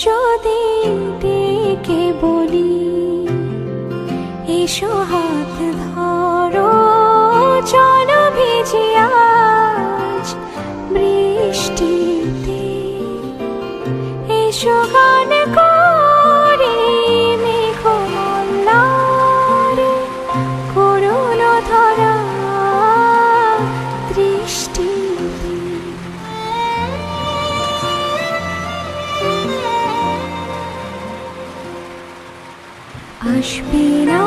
যদি ডেকে বলি এসো হাত ধরো, চলো ভিজি আজ বৃষ্টিতে, এসো গান করি মেঘমল্লারে, করুণ ধরা দৃষ্টিতে। আসবে না